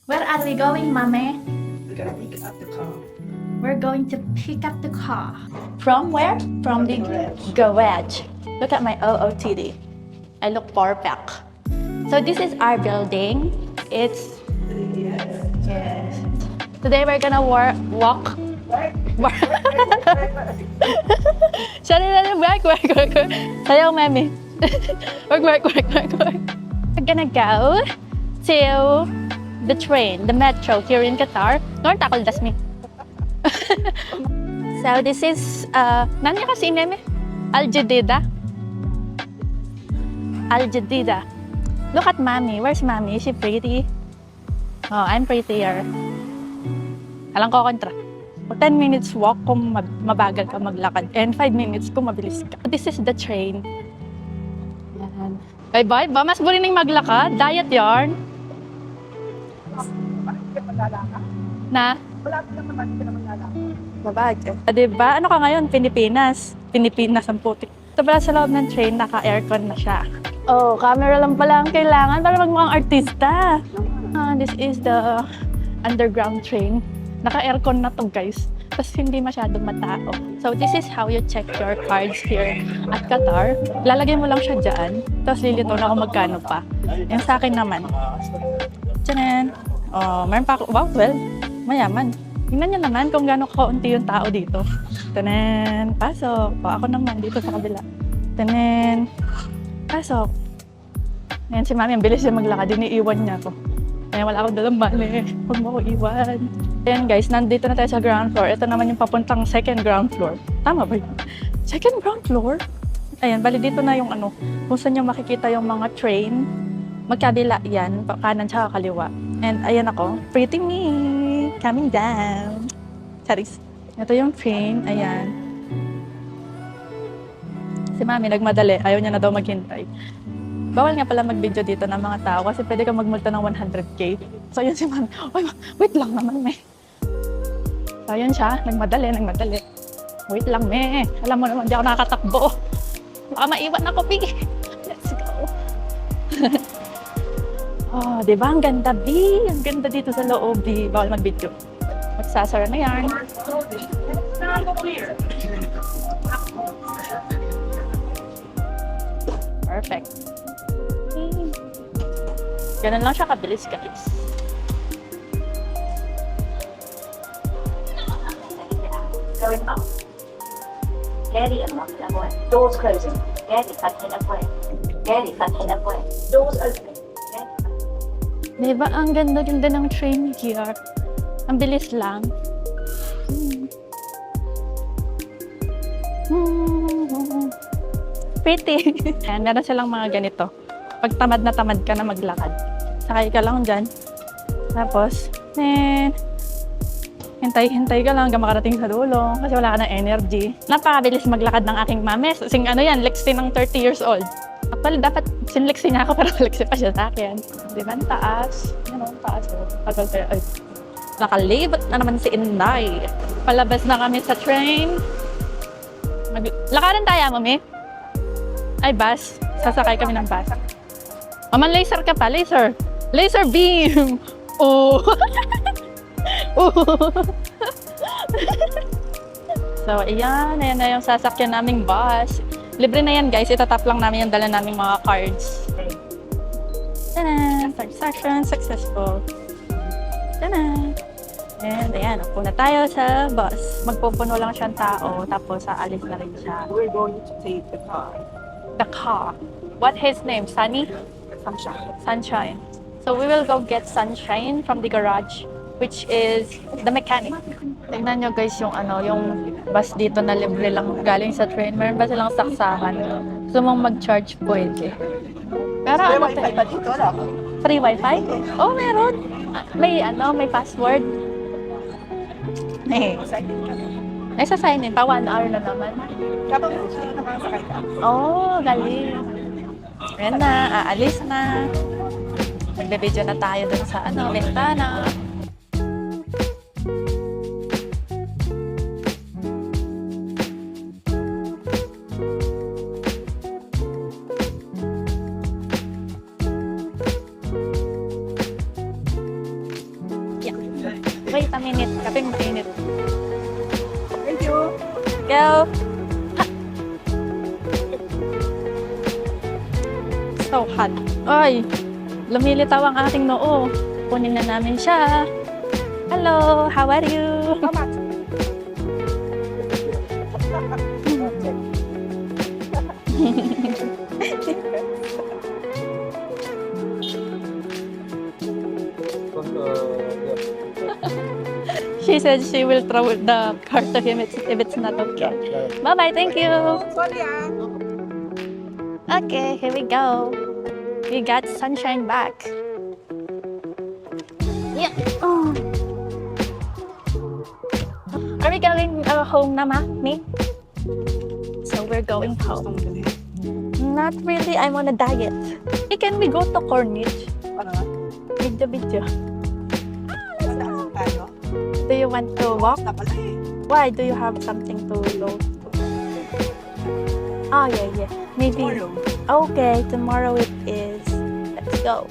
Where are we going, Mame? We're gonna pick up the car. We're going to pick up the car. From where? From the garage. Look at my OOTD. I look perfect. So this is our building. It's yes. Today we're gonna walk. Sorry, work. Sayaw, mami. Work. We're gonna go to the train, the metro here in Qatar. Don't tackle das me. So this is nani kasi name? Al Jadida. Look at mommy. Where's mommy? Is she pretty? Oh, I'm prettier. Alang ko kontra. 10 minutes walk kung mabagal ka maglakad and 5 minutes kung mabilis ka. This is the train. Yan. Bye-bye ba? Mas burining maglakad. Diet yarn. Na? Wala ko naman lalaki. Babag. Diba? Ano ka ngayon? Pilipinas. Pilipinas ang putik. Ito pala sa loob ng train, naka-aircon na siya. Oh, camera lang pala ang kailangan para magmukhang artista. This is the underground train. Naka-aircon na to, guys. Tapos hindi masyadong matao. So this is how you check your cards here at Qatar. Lalagay mo lang siya dyan. Tapos lilito na kung magkano pa. Yung sa akin naman. Tiyanan. Oh, meron pa ako. Wow, well, mayaman. Tingnan nyo naman kung gano'ng kaunti yung tao dito. Tanan, pasok. O, ako naman dito sa kabila. Tanan, pasok. Ngayon si mami, ang bilis siya maglakad. Iniiwan niya ako. Kaya wala akong dalang mali. Huwag mo ko iwan. Ayan guys, nandito na tayo sa ground floor. Ito naman yung papuntang second ground floor. Tama ba yun? Second ground floor? Ayan, bali dito na yung ano, kung saan nyo makikita yung mga train. Magkabila yan, kanan tsaka kaliwa. And ayan ako, pretty me, coming down. Charis. Ito yung train, ayan. Si mami nagmadali, ayaw niya na daw maghintay. Bawal nga pala mag-video dito ng mga tao kasi pwede kang magmulta ng 100k. So yun si mami, wait lang naman me. So yun siya, nagmadali. Wait lang me, alam mo naman di ako nakakatakbo. Baka maiwan ako, P. Let's go. Oh, di ba? Ang ganda, B. Ang ganda dito sa loob, B. Bawal mag-video. Magsasara na yan. Perfect. Ganun lang siya kabilis, guys. Going up. Gary unlock the way. Doors closing. Gary fathin up way. Doors opening. Diba? Ang ganda-ganda ng train here. Ang bilis lang. Pretty. Ayan, meron silang mga ganito. Pag tamad ka na maglakad, sakay ka lang dyan. Tapos, hintay ka lang hanggang makarating sa dulo kasi wala ka ng energy. Napakabilis maglakad ng aking mami. Sing ano yan, Lexi ng 30 years old. Actually, dapat sinlexi niya ako pero Lexi pa siya sa akin. Di ba? Ang taas. Yan o, ang taas. Tagal kaya. Ay, nakalibot na naman si Inday. Palabas na kami sa train. Lakaran tayo, mami. Ay, bus. Sasakay kami ng bus. Maman, laser ka pa. Laser. Laser beam. Oh. So, ayan na yung sasakyan naming bus. Libre na yan, guys. Itatap lang namin yung dala naming mga cards. Tada! Third session, successful. Tada! And ayan, upo na tayo sa bus. Magpupuno lang siyang tao, tapos aalis na rin siya. We're going to take the car. The car. What his name? Sunny? Sunshine. So we will go get Sunshine from the garage, which is the mechanic. Tingnan nyo guys yung yung bus dito na libre lang galing sa train. Meron ba silang saksahan? Gusto mong mag-charge, pwede. Pero May ano wifi pa dito, wala ko. Free wifi? Oh, meron. May may password. Ay, sa sign in pa 1 hour na naman. Kapag nakasakay ka. Oh, galing. Ayan na, aalis na. Magbe-video na tayo dun sa bintana. Wait a minute. Kaping mainit. Thank you. Go! Ha! So hot. Ay! Lumilitaw ang aking noo. Kunin na namin siya. Hello! How are you? How much? She said she will throw the car to him if it's not okay. Bye-bye. Thank you. Sorry ah. Okay, here we go. We got sunshine back. Yeah. Oh. Are we going home na, Ma? Me? So we're going home. Not really. I'm on a diet. Hey, can we go to Corniche? Ano nga? Video. Ano? Do you want to walk? Na pala eh. Why? Do you have something to go to? Oh, yeah. Maybe. Tomorrow. Okay, tomorrow it is. Let's go.